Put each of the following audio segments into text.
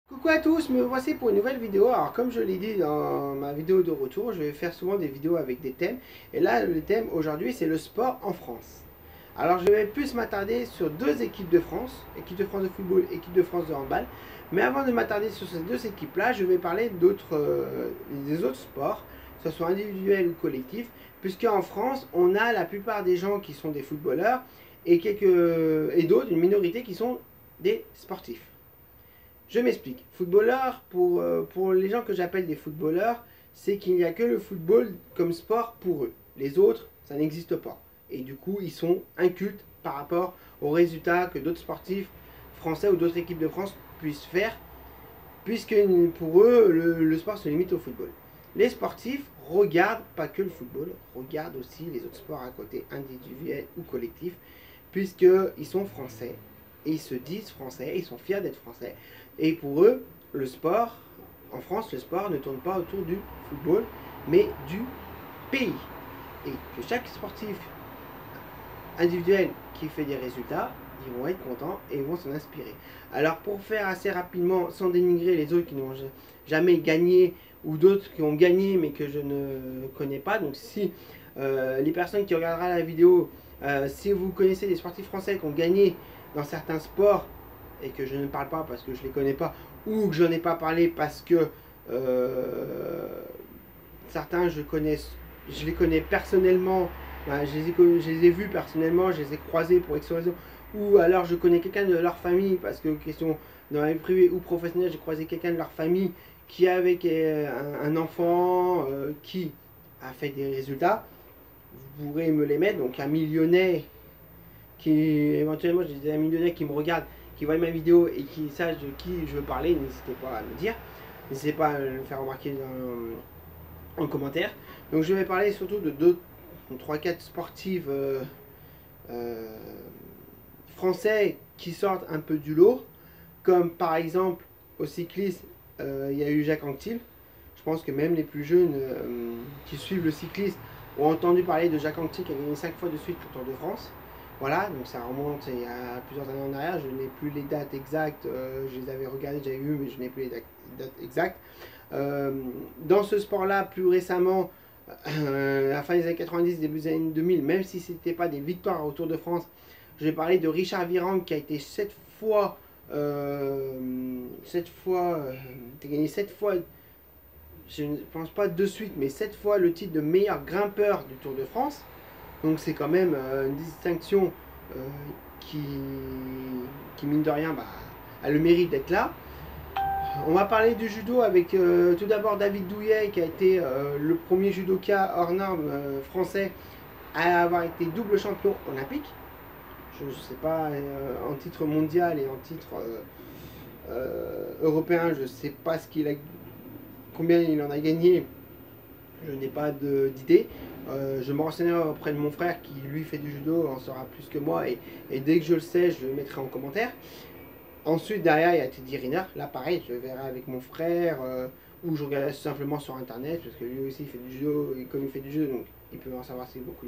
Coucou à tous, me voici pour une nouvelle vidéo. Alors comme je l'ai dit dans ma vidéo de retour, je vais faire souvent des vidéos avec des thèmes. Et là, le thème aujourd'hui, c'est le sport en France. Alors je vais plus m'attarder sur deux équipes de France, équipe de France de football, équipe de France de handball. Mais avant de m'attarder sur ces deux équipes-là, je vais parler des autres sports, que ce soit individuel ou collectif. Puisque en France, on a la plupart des gens qui sont des footballeurs et d'autres, une minorité qui sont des sportifs. Je m'explique. Footballeur, pour les gens que j'appelle des footballeurs, c'est qu'il n'y a que le football comme sport pour eux. Les autres, ça n'existe pas. Et du coup, ils sont incultes par rapport aux résultats que d'autres sportifs français ou d'autres équipes de France puissent faire, puisque pour eux, le sport se limite au football. Les sportifs regardent pas que le football, regardent aussi les autres sports à côté, individuels ou collectifs, puisqu'ils sont français, et ils se disent français, ils sont fiers d'être français. Et pour eux, le sport, en France, le sport ne tourne pas autour du football, mais du pays. Et que chaque sportif individuel qui fait des résultats, ils vont être contents et ils vont s'en inspirer. Alors pour faire assez rapidement, sans dénigrer les autres qui n'ont jamais gagné, ou d'autres qui ont gagné mais que je ne connais pas, donc si les personnes qui regarderont la vidéo, si vous connaissez des sportifs français qui ont gagné dans certains sports, et que je ne parle pas parce que je ne les connais pas, ou que je n'en ai pas parlé parce que certains je les connais personnellement, je les ai vus personnellement, je les ai croisés pour X raison, ou alors je connais quelqu'un de leur famille, parce que question dans la vie privée ou professionnelle, j'ai croisé quelqu'un de leur famille qui avait un enfant qui a fait des résultats, vous pourrez me les mettre, donc un millionnaire qui éventuellement j'ai des millionnaires qui me regardent, qui voient ma vidéo et qui sachent de qui je veux parler, n'hésitez pas à me dire, n'hésitez pas à le faire remarquer en commentaire. Donc je vais parler surtout de 3-4 sportives français qui sortent un peu du lot, comme par exemple au cyclisme, il y a eu Jacques Anquetil. Je pense que même les plus jeunes qui suivent le cyclisme ont entendu parler de Jacques Anquetil qui a gagné 5 fois de suite le Tour de France. Voilà, donc ça remonte il y a plusieurs années en arrière, je n'ai plus les dates exactes, je les avais regardées, j'avais vu, mais je n'ai plus les dates exactes. Dans ce sport-là, plus récemment, à la fin des années 90, début des années 2000, même si ce n'était pas des victoires au Tour de France, je vais parler de Richard Virenque qui a été 7 fois, gagné 7 fois, je ne pense pas de suite, mais 7 fois le titre de meilleur grimpeur du Tour de France. Donc c'est quand même une distinction qui, mine de rien, a le mérite d'être là. On va parler du judo avec tout d'abord David Douillet, qui a été le premier judoka hors norme français à avoir été double champion olympique. Je ne sais pas, en titre mondial et en titre européen, je ne sais pas combien il en a gagné, je n'ai pas d'idée. Je me renseignerai auprès de mon frère qui lui fait du judo, en saura plus que moi, et dès que je le sais, je le mettrai en commentaire. Ensuite, derrière, il y a Teddy Riner. Là, pareil, je verrai avec mon frère, ou je regarderai simplement sur internet, parce que lui aussi il fait du judo, et comme il fait du judo, donc il peut en savoir beaucoup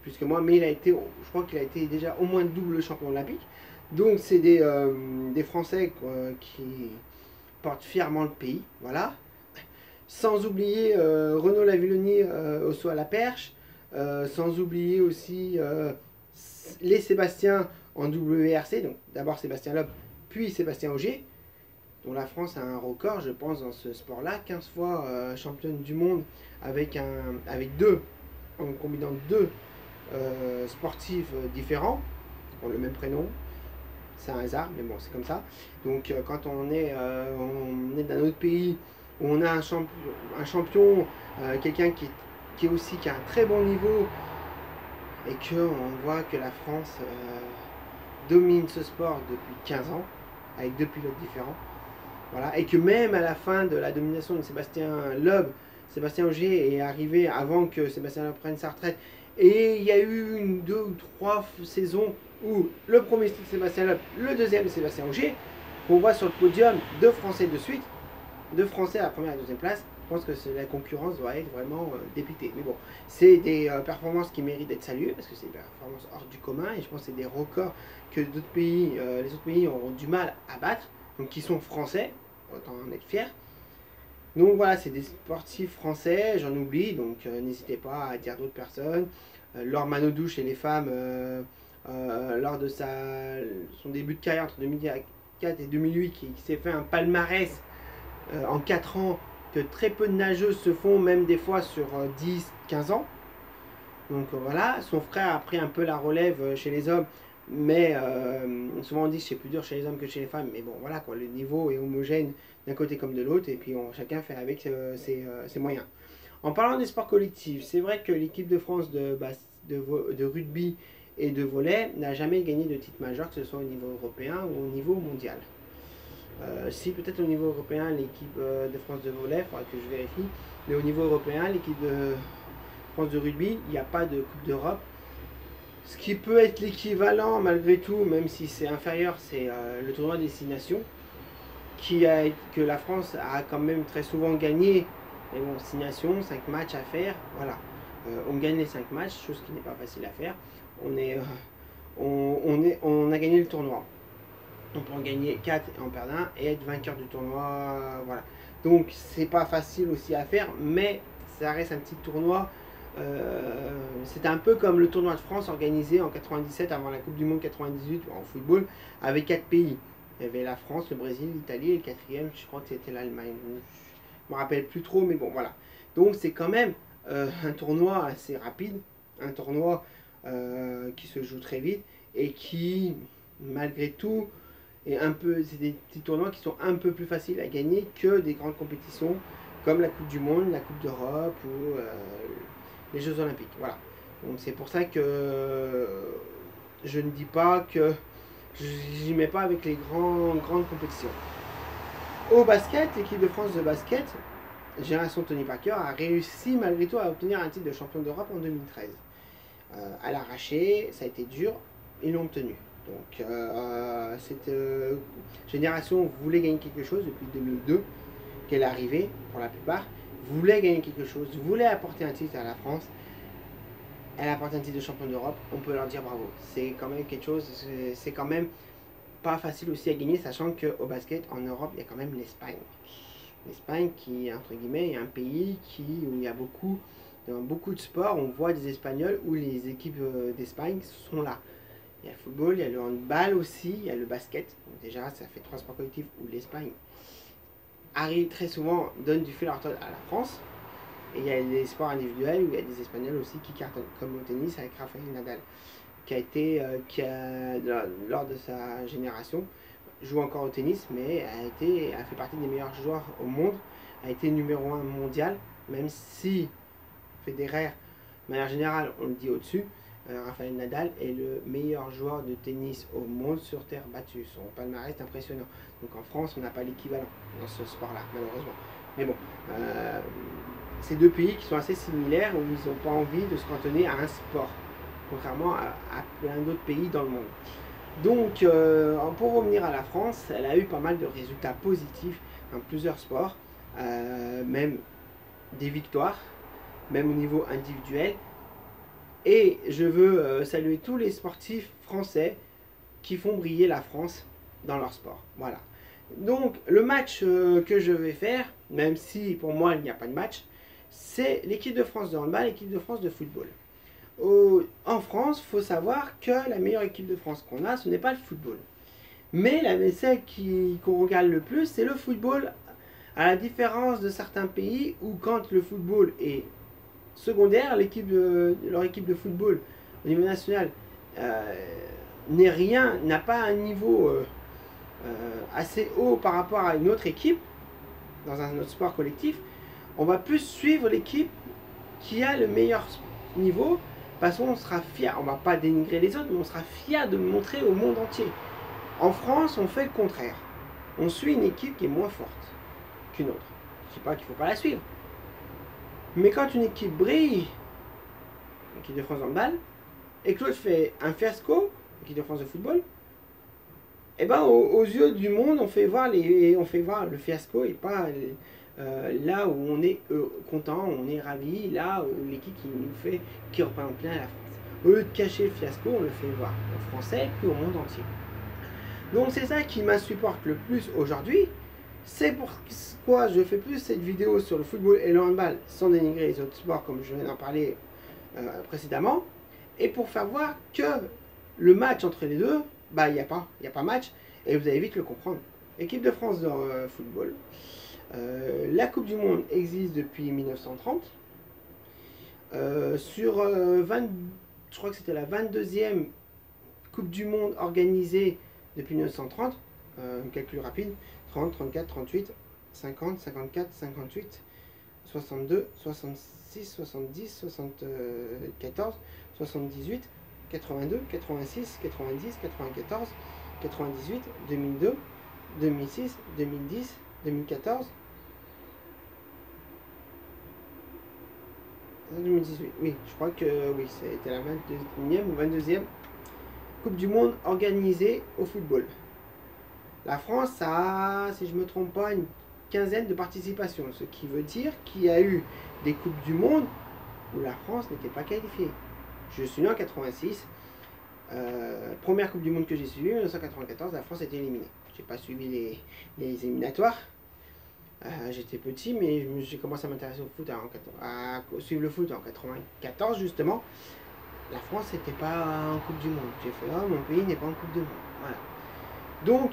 plus que moi. Mais je crois qu'il a été déjà au moins double champion olympique. Donc c'est des Français qui portent fièrement le pays, voilà. Sans oublier Renaud Lavillenie au saut à la perche, sans oublier aussi les Sébastien en WRC, donc d'abord Sébastien Loeb, puis Sébastien Ogier, dont la France a un record, je pense, dans ce sport-là, 15 fois championne du monde avec en combinant deux sportifs différents, qui ont le même prénom. C'est un hasard, mais bon, c'est comme ça. Donc quand on est d'un autre pays, où on a un champion, quelqu'un qui a un très bon niveau, et qu'on voit que la France domine ce sport depuis 15 ans, avec deux pilotes différents, voilà, et que même à la fin de la domination de Sébastien Loeb, Sébastien Ogier est arrivé avant que Sébastien Loeb prenne sa retraite, et il y a eu 2 ou 3 saisons où le premier c'est Sébastien Loeb, le deuxième c'est Sébastien Ogier, qu'on voit sur le podium deux Français de suite, deux Français à la première et à la deuxième place. Je pense que la concurrence doit être vraiment dépitée. Mais bon, c'est des performances qui méritent d'être saluées, parce que c'est des performances hors du commun, et je pense que c'est des records que les autres pays auront du mal à battre, donc qui sont français. autant en être fier. Donc voilà, c'est des sportifs français, j'en oublie, donc n'hésitez pas à dire d'autres personnes. Laure Manodou chez les femmes, lors de son début de carrière entre 2004 et 2008, qui s'est fait un palmarès en 4 ans que très peu de nageuses se font, même des fois sur 10-15 ans. Donc voilà, son frère a pris un peu la relève chez les hommes, mais souvent on dit que c'est plus dur chez les hommes que chez les femmes, mais bon voilà quoi, le niveau est homogène d'un côté comme de l'autre, et puis chacun fait avec ses moyens. En parlant des sports collectifs, c'est vrai que l'équipe de France de rugby et de volley n'a jamais gagné de titre majeur, que ce soit au niveau européen ou au niveau mondial. Si peut-être au niveau européen, l'équipe de France de volley, il faudra que je vérifie, mais au niveau européen, l'équipe de France de rugby, il n'y a pas de Coupe d'Europe. Ce qui peut être l'équivalent malgré tout, même si c'est inférieur, c'est le tournoi Destination, que la France a quand même très souvent gagné. Mais bon, 6 nations, 5 matchs à faire, voilà. On gagne les 5 matchs, chose qui n'est pas facile à faire. On a gagné le tournoi. On peut en gagner 4 et en perdre 1 et être vainqueur du tournoi, voilà. Donc c'est pas facile aussi à faire, mais ça reste un petit tournoi. C'était un peu comme le tournoi de France organisé en 97 avant la Coupe du Monde 98 en football avec 4 pays. Il y avait la France, le Brésil, l'Italie et le quatrième, je crois que c'était l'Allemagne. Je me rappelle plus trop, mais bon voilà. Donc c'est quand même un tournoi assez rapide, un tournoi qui se joue très vite et qui, malgré tout, c'est des petits tournois qui sont un peu plus faciles à gagner que des grandes compétitions comme la Coupe du Monde, la Coupe d'Europe ou les Jeux Olympiques. Voilà. Donc c'est pour ça que je ne dis pas que j'y mets pas avec les grandes compétitions. Au basket, l'équipe de France de basket, Génération Tony Parker, a réussi malgré tout à obtenir un titre de champion d'Europe en 2013. À l'arraché, ça a été dur, ils l'ont obtenu. Donc cette génération voulait gagner quelque chose depuis 2002 qu'elle est arrivée, pour la plupart, voulait gagner quelque chose, voulait apporter un titre à la France. Elle a apporté un titre de champion d'Europe, on peut leur dire bravo. C'est quand même quelque chose, c'est quand même pas facile aussi à gagner, sachant qu'au basket, en Europe, il y a quand même l'Espagne. L'Espagne qui, entre guillemets, est un pays où il y a dans beaucoup de sports, on voit des Espagnols où les équipes d'Espagne sont là. Il y a le football, il y a le handball aussi, il y a le basket. Donc déjà, ça fait 3 sports collectifs où l'Espagne arrive très souvent, donne du fil à retordre à la France. Et il y a des sports individuels où il y a des Espagnols aussi qui cartonnent, comme au tennis avec Rafael Nadal, lors de sa génération, joue encore au tennis, mais a fait partie des meilleurs joueurs au monde, a été numéro 1 mondial, même si Federer, de manière générale, on le dit au-dessus. Rafael Nadal est le meilleur joueur de tennis au monde sur terre battue. Son palmarès est impressionnant. Donc en France, on n'a pas l'équivalent dans ce sport-là, malheureusement. Mais bon, c'est deux pays qui sont assez similaires où ils n'ont pas envie de se cantonner à un sport, contrairement à plein d'autres pays dans le monde. Donc, pour revenir à la France, elle a eu pas mal de résultats positifs dans plusieurs sports, même des victoires, même au niveau individuel. Et je veux saluer tous les sportifs français qui font briller la France dans leur sport. Voilà. Donc, le match que je vais faire, même si pour moi il n'y a pas de match, c'est l'équipe de France de handball et l'équipe de France de football. En France, il faut savoir que la meilleure équipe de France qu'on a, ce n'est pas le football. Mais celle qu'on regarde le plus, c'est le football, à la différence de certains pays où quand le football est secondaire, leur équipe de football au niveau national n'a pas un niveau assez haut par rapport à une autre équipe, dans un autre sport collectif. On va plus suivre l'équipe qui a le meilleur niveau, parce qu'on sera fier, on ne va pas dénigrer les autres, mais on sera fier de montrer au monde entier. En France, on fait le contraire. On suit une équipe qui est moins forte qu'une autre. Je ne dis pas qu'il ne faut pas la suivre. Mais quand une équipe brille, l'équipe de France de handball, et que l'autre fait un fiasco, l'équipe de France de football, et ben aux yeux du monde, on fait voir le fiasco et pas là où on est content, on est ravi, là où l'équipe qui représente bien la France. Au lieu de cacher le fiasco, on le fait voir aux Français puis au monde entier. Donc c'est ça qui m'insupporte le plus aujourd'hui, C'est pourquoi je fais plus cette vidéo sur le football et le handball sans dénigrer les autres sports comme je viens d'en parler précédemment. Et pour faire voir que le match entre les deux, bah il n'y a pas match et vous allez vite le comprendre. Équipe de France de football. La Coupe du Monde existe depuis 1930. Je crois que c'était la 22e Coupe du Monde organisée depuis 1930. Calcul rapide. 30, 34, 38, 50, 54, 58, 62, 66, 70, 74, 78, 82, 86, 90, 94, 98, 2002, 2006, 2010, 2014, 2018. Oui, je crois que oui, c'était la 21e ou 22e Coupe du Monde organisée au football. La France a, si je ne me trompe pas, une quinzaine de participations, ce qui veut dire qu'il y a eu des Coupes du Monde où la France n'était pas qualifiée. Je suis né en 86, première Coupe du Monde que j'ai suivie, 1994, la France était éliminée. Je n'ai pas suivi les éliminatoires, j'étais petit, mais j'ai commencé à m'intéresser au foot, à suivre le foot en 94 justement. La France n'était pas en Coupe du Monde. J'ai fait, oh, mon pays n'est pas en Coupe du Monde. Voilà. Donc,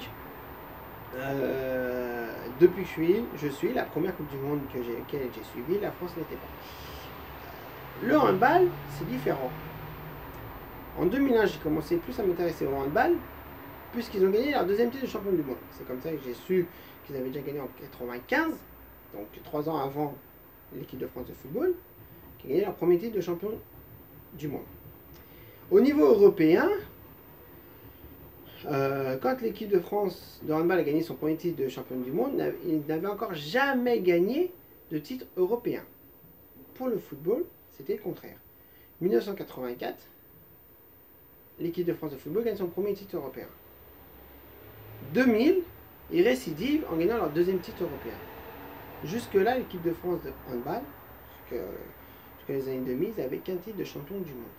depuis que je suis la première Coupe du Monde que j'ai suivie, la France n'était pas. Le handball, c'est différent. En 2001, j'ai commencé plus à m'intéresser au handball, puisqu'ils ont gagné leur deuxième titre de champion du monde. C'est comme ça que j'ai su qu'ils avaient déjà gagné en 95, donc 3 ans avant l'équipe de France de football, qui a gagné leur premier titre de champion du monde. Au niveau européen, quand l'équipe de France de handball a gagné son premier titre de champion du monde, il n'avait encore jamais gagné de titre européen. Pour le football, c'était le contraire. 1984, l'équipe de France de football gagne son premier titre européen. 2000, ils récidivent en gagnant leur deuxième titre européen. Jusque-là, l'équipe de France de handball, jusqu'à les années 2000, ils n'avaient qu'un titre de champion du monde.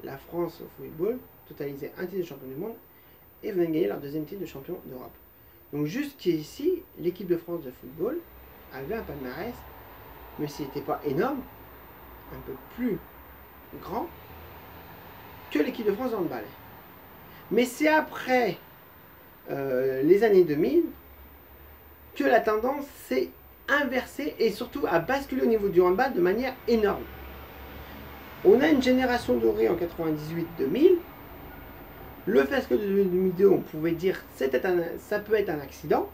La France au football totalisait un titre de champion du monde et venait de gagner leur deuxième titre de champion d'Europe. Donc jusqu'ici, l'équipe de France de football avait un palmarès, mais ce n'était pas énorme, un peu plus grand que l'équipe de France de handball. Mais c'est après les années 2000 que la tendance s'est inversée et surtout a basculé au niveau du handball de manière énorme. On a une génération dorée en 98-2000. Le fiasco de 2002, on pouvait dire ça peut être un accident,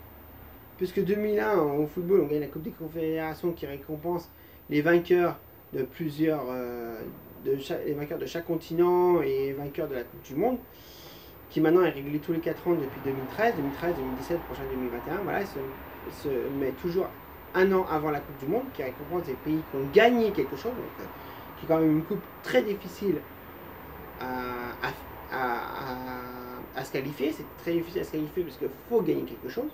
puisque 2001 au football, on gagne la Coupe des Confédérations qui récompense les vainqueurs de plusieurs, les vainqueurs de chaque continent et vainqueurs de la Coupe du Monde, qui maintenant est régulier tous les 4 ans depuis 2013, 2017, prochain 2021. Voilà, il se met toujours un an avant la Coupe du Monde, qui récompense des pays qui ont gagné quelque chose, donc, qui est quand même une coupe très difficile à se qualifier. C'est très difficile à se qualifier parce qu'il faut gagner quelque chose,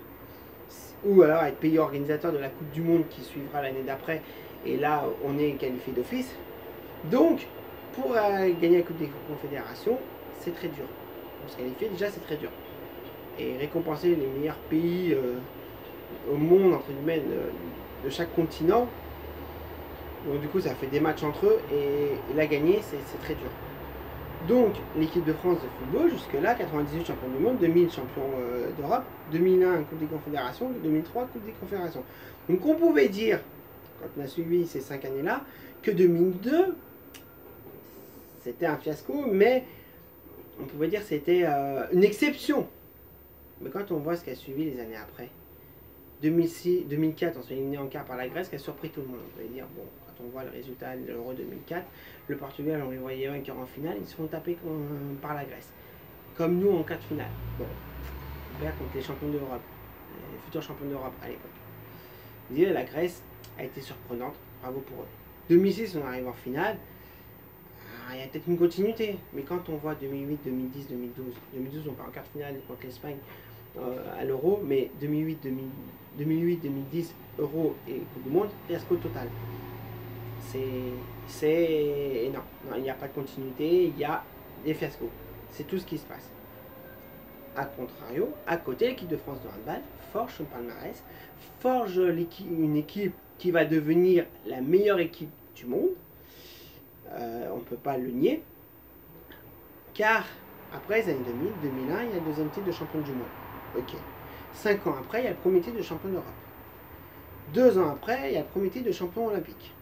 ou alors être pays organisateur de la Coupe du Monde qui suivra l'année d'après, et là on est qualifié d'office. Donc pour gagner la Coupe des Confédérations, c'est très dur. Pour se qualifier déjà, c'est très dur, et récompenser les meilleurs pays au monde entre guillemets de chaque continent, donc du coup ça fait des matchs entre eux, et la gagner c'est très dur. Donc l'équipe de France de football, jusque-là, 98 champion du monde, 2000 champion d'Europe, 2001 Coupe des Confédérations, 2003 Coupe des Confédérations. Donc on pouvait dire, quand on a suivi ces 5 années-là, que 2002, c'était un fiasco, mais on pouvait dire que c'était une exception. Mais quand on voit ce qui a suivi les années après, 2006, 2004, on s'est éliminé en quart par la Grèce, qui a surpris tout le monde. On peut dire, bon, quand on voit le résultat de l'Euro 2004, le Portugal, on les voyait vainqueurs en finale, ils se font taper par la Grèce. Comme nous en quart de finale. Bon, on perd contre les champions d'Europe, les futurs champions d'Europe à l'époque. Vous voyez, la Grèce a été surprenante, bravo pour eux. 2006, on arrive en finale, il y a peut-être une continuité, mais quand on voit 2008, 2010, 2012, 2012 on part en quart de finale contre l'Espagne à l'Euro, mais 2008, 2010, Euro et Coupe du Monde, fiasco total. Non, il n'y a pas de continuité, il y a des fiascos. C'est tout ce qui se passe. A contrario, à côté, l'équipe de France de handball forge son palmarès, forge une équipe qui va devenir la meilleure équipe du monde. On ne peut pas le nier. Car après les années 2000, 2001, il y a le deuxième titre de champion du monde. Ok. 5 ans après, il y a le premier titre de champion d'Europe. 2 ans après, il y a le premier titre de champion olympique.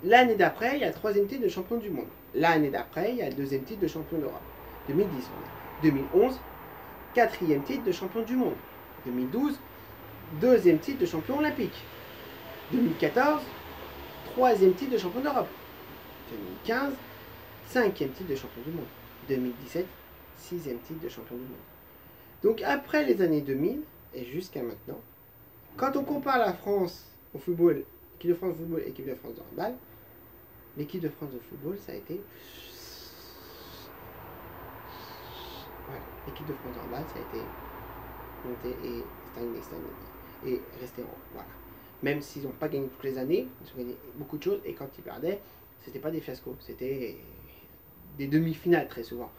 L'année d'après, il y a le troisième titre de champion du monde. L'année d'après, il y a le deuxième titre de champion d'Europe. 2010, on a. 2011, quatrième titre de champion du monde. 2012, deuxième titre de champion olympique. 2014, troisième titre de champion d'Europe. 2015, cinquième titre de champion du monde. 2017, sixième titre de champion du monde. Donc après les années 2000 et jusqu'à maintenant, quand on compare la France au football, l'équipe de France de football et l'équipe de France de handball, l'équipe de France de football, ça a été... Voilà, l'équipe de France de handball, ça a été monté et stagné, et resté en haut. Voilà. Même s'ils n'ont pas gagné toutes les années, ils ont gagné beaucoup de choses, et quand ils perdaient, c'était pas des fiascos, c'était des demi-finales très souvent.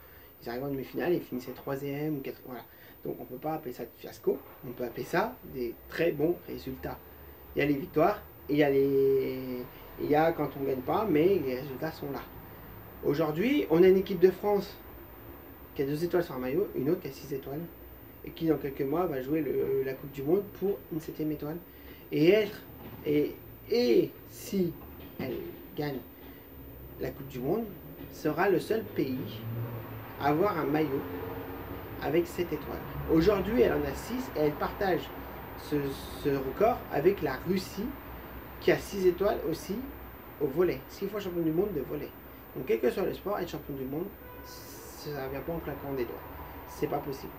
Ils arrivaient en demi-finale et ils finissaient 3e ou 4e. Voilà. Donc on ne peut pas appeler ça de fiasco, on peut appeler ça des très bons résultats. Il y a les victoires, et il y a quand on ne gagne pas, mais les résultats sont là. Aujourd'hui, on a une équipe de France qui a 2 étoiles sur un maillot, une autre qui a 6 étoiles, et qui dans quelques mois va jouer la Coupe du Monde pour une 7e étoile. Et si elle gagne la Coupe du Monde, sera le seul pays à avoir un maillot avec 7 étoiles. Aujourd'hui, elle en a 6 et elle partage ce record avec la Russie qui a 6 étoiles aussi au volley. 6 fois champion du monde de volley. Donc, quel que soit le sport, être champion du monde, ça ne vient pas en claquant des doigts. C'est pas possible.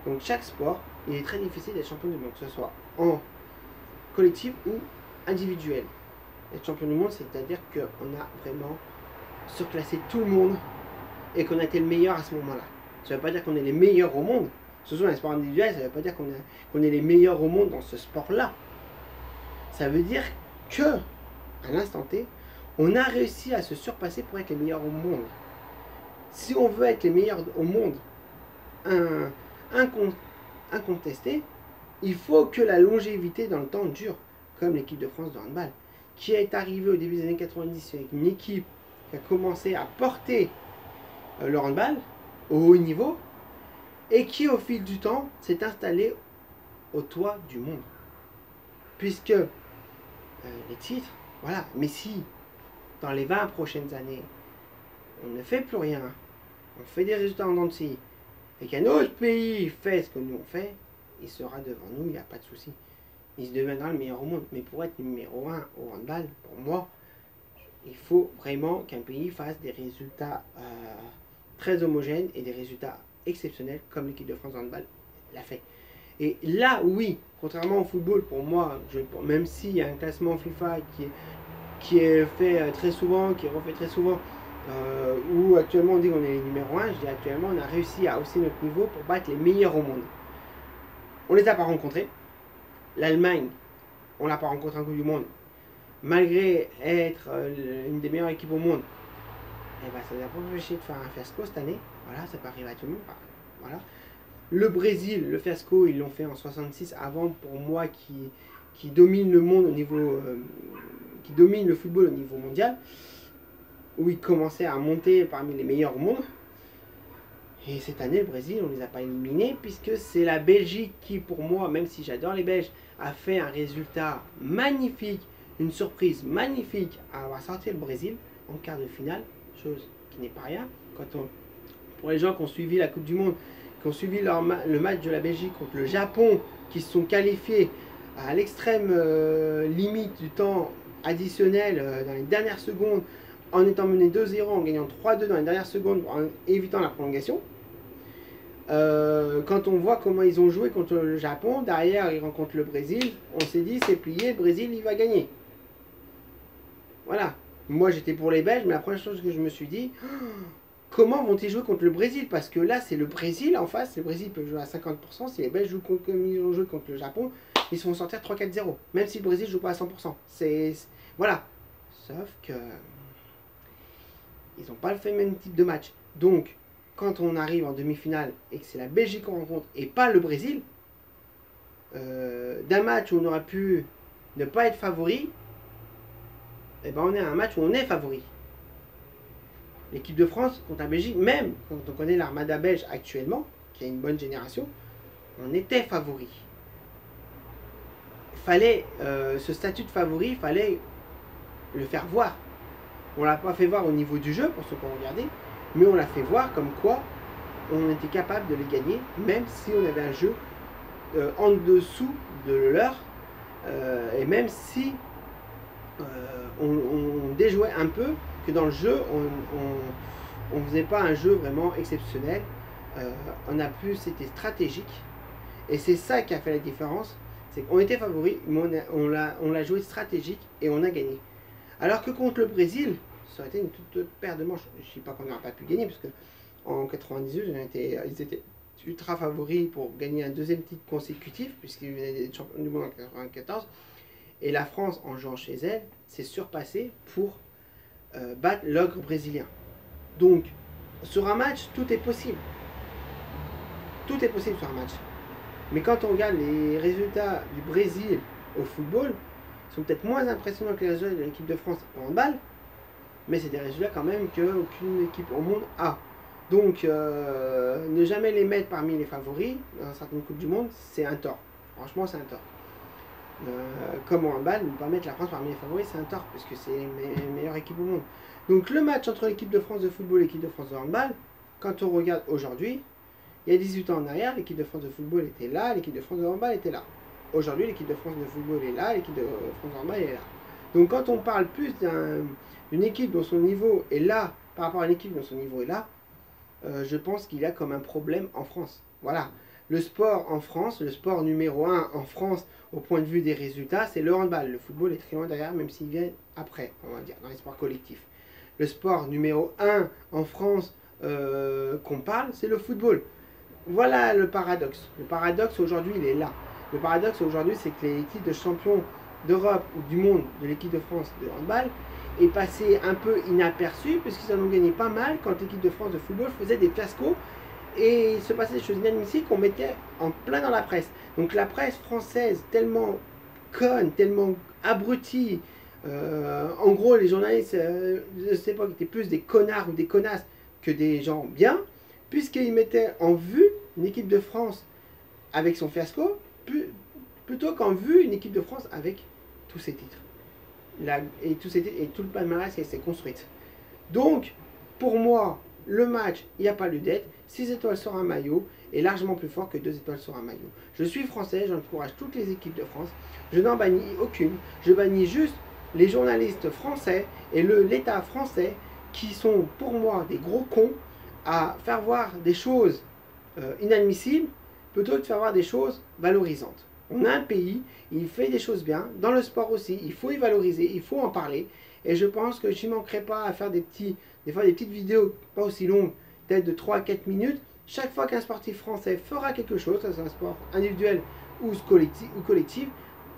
Donc, chaque sport, il est très difficile d'être champion du monde, que ce soit en collectif ou individuel. Être champion du monde, c'est-à-dire qu'on a vraiment surclassé tout le monde et qu'on a été le meilleur à ce moment-là. Ça ne veut pas dire qu'on est les meilleurs au monde. Ce sont les sports individuels, ça ne veut pas dire qu'on est les meilleurs au monde dans ce sport-là. Ça veut dire que, à l'instant T, on a réussi à se surpasser pour être les meilleurs au monde. Si on veut être les meilleurs au monde, incontesté, il faut que la longévité dans le temps dure, comme l'équipe de France de handball, qui est arrivée au début des années 90 avec une équipe qui a commencé à porter le handball au haut niveau, et qui au fil du temps s'est installée au toit du monde. Puisque les titres, voilà, mais si dans les 20 prochaines années, on ne fait plus rien, on fait des résultats en dents de scie, et qu'un autre pays fait ce que nous on fait, il sera devant nous, il n'y a pas de souci. Il deviendra le meilleur au monde. Mais pour être numéro 1 au handball, pour moi, il faut vraiment qu'un pays fasse des résultats très homogènes et des résultats exceptionnels comme l'équipe de France de handball l'a fait. Et là, oui, contrairement au football, pour moi, même s'il y a un classement FIFA qui est fait très souvent, qui est refait très souvent, où actuellement on dit qu'on est les numéro 1, je dis actuellement on a réussi à hausser notre niveau pour battre les meilleurs au monde. On ne les a pas rencontrés. L'Allemagne, on ne l'a pas rencontré en Coupe du Monde. Malgré être une des meilleures équipes au monde, eh ben, ça n'a pas empêché de faire un fiasco cette année. Voilà, ça peut arriver à tout le monde. Voilà. Le Brésil, le fiasco, ils l'ont fait en 66 avant, pour moi, qui domine le monde au niveau... qui domine le football au niveau mondial, où ils commençaient à monter parmi les meilleurs au monde. Et cette année, le Brésil, on ne les a pas éliminés, puisque c'est la Belgique qui, pour moi, même si j'adore les Belges, a fait un résultat magnifique, une surprise magnifique à avoir sorti le Brésil en quart de finale, chose qui n'est pas rien. Pour les gens qui ont suivi la Coupe du Monde, qui ont suivi le match de la Belgique contre le Japon, qui se sont qualifiés à l'extrême limite du temps additionnel dans les dernières secondes, en étant mené 2-0, en gagnant 3-2 dans les dernières secondes, en évitant la prolongation. Quand on voit comment ils ont joué contre le Japon, derrière ils rencontrent le Brésil, on s'est dit c'est plié, le Brésil il va gagner. Voilà. Moi j'étais pour les Belges, mais la première chose que je me suis dit, comment vont-ils jouer contre le Brésil? Parce que là c'est le Brésil en face, le Brésil peut jouer à 50%, si les Belges jouent comme ils ont joué contre le Japon, ils se font sortir 3-4-0, même si le Brésil ne joue pas à 100%. Voilà. Sauf que ils n'ont pas fait le même type de match. Donc, quand on arrive en demi-finale et que c'est la Belgique qu'on rencontre et pas le Brésil, d'un match où on aurait pu ne pas être favori, et ben on est à un match où on est favori. L'équipe de France contre la Belgique, même quand on connaît l'armada belge actuellement, qui a une bonne génération, on était favori. Fallait ce statut de favori, il fallait le faire voir. On l'a pas fait voir au niveau du jeu pour ceux qui ont regardé, mais on l'a fait voir comme quoi on était capable de les gagner, même si on avait un jeu en dessous de leur, et même si on déjouait un peu, que dans le jeu on faisait pas un jeu vraiment exceptionnel. On a pu, c'était stratégique, et c'est ça qui a fait la différence. C'est qu'on était favori, mais on l'a joué stratégique et on a gagné. Alors que contre le Brésil, ça aurait été une toute autre paire de manches. Je ne sais pas qu'on n'aurait pas pu gagner, parce que en 98, ils étaient ultra favoris pour gagner un deuxième titre consécutif, puisqu'ils venaient d'être champions du monde en 94. Et la France, en jouant chez elle, s'est surpassée pour battre l'ogre brésilien. Donc, sur un match, tout est possible. Tout est possible sur un match. Mais quand on regarde les résultats du Brésil au football, ils sont peut-être moins impressionnants que les résultats de l'équipe de France au handball, mais c'est des résultats quand même qu'aucune équipe au monde a. Donc, ne jamais les mettre parmi les favoris dans certaines Coupes du Monde, c'est un tort. Franchement, c'est un tort. Comme au handball, ne pas mettre la France parmi les favoris, c'est un tort, parce que c'est les meilleures équipes au monde. Donc, le match entre l'équipe de France de football et l'équipe de France de handball, quand on regarde aujourd'hui, il y a 18 ans en arrière, l'équipe de France de football était là, l'équipe de France de handball était là. Aujourd'hui, l'équipe de France de football est là, l'équipe de France de handball est là. Donc quand on parle plus d'une équipe dont son niveau est là, par rapport à une équipe dont son niveau est là, je pense qu'il y a comme un problème en France. Voilà. Le sport en France, le sport numéro 1 en France, au point de vue des résultats, c'est le handball. Le football est très loin derrière, même s'il vient après, on va dire, dans les sports collectifs. Le sport numéro 1 en France qu'on parle, c'est le football. Voilà le paradoxe. Le paradoxe aujourd'hui, il est là. Le paradoxe aujourd'hui, c'est que les titres de champion d'Europe ou du monde de l'équipe de France de handball est passé un peu inaperçu, puisqu'ils en ont gagné pas mal quand l'équipe de France de football faisait des fiascos et il se passait des choses inadmissibles qu'on mettait en plein dans la presse. Donc la presse française, tellement conne, tellement abrutie, en gros les journalistes de cette époque étaient plus des connards ou des connasses que des gens bien, puisqu'ils mettaient en vue une équipe de France avec son fiasco, plutôt qu'en vue une équipe de France avec tous ses titres. Et tout le palmarès qui s'est construite. Donc, pour moi, le match, il n'y a pas lieu d'être. 6 étoiles sur un maillot est largement plus fort que 2 étoiles sur un maillot. Je suis français, j'encourage toutes les équipes de France. Je n'en bannis aucune. Je bannis juste les journalistes français et l'État français qui sont pour moi des gros cons à faire voir des choses inadmissibles plutôt que de faire voir des choses valorisantes. On a un pays, il fait des choses bien, dans le sport aussi, il faut y valoriser, il faut en parler, et je pense que je n'y manquerai pas à faire des fois des petites vidéos pas aussi longues, peut-être de 3 à 4 minutes, chaque fois qu'un sportif français fera quelque chose, que ce soit un sport individuel ou collectif,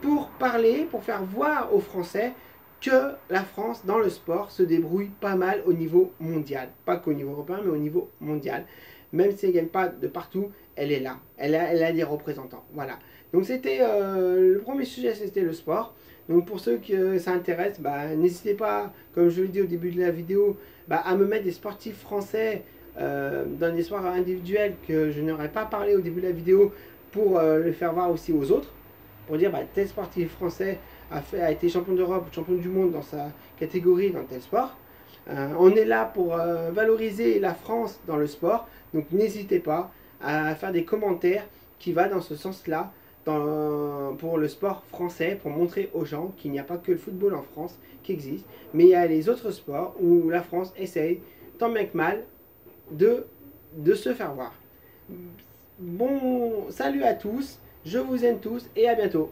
pour parler, pour faire voir aux Français que la France, dans le sport, se débrouille pas mal au niveau mondial. Pas qu'au niveau européen, mais au niveau mondial. Même si elle ne gagne pas de partout, elle est là. Elle a des représentants. Voilà. Donc c'était le premier sujet, c'était le sport. Donc pour ceux que ça intéresse, n'hésitez pas, comme je l'ai dit au début de la vidéo, à me mettre des sportifs français dans des sports individuels que je n'aurais pas parlé au début de la vidéo pour le faire voir aussi aux autres. Pour dire, tel sportif français a été champion d'Europe ou champion du monde dans sa catégorie dans tel sport. On est là pour valoriser la France dans le sport. Donc n'hésitez pas à faire des commentaires qui vont dans ce sens-là pour le sport français, pour montrer aux gens qu'il n'y a pas que le football en France qui existe, mais il y a les autres sports où la France essaye, tant bien que mal, de se faire voir. Bon, salut à tous, je vous aime tous et à bientôt.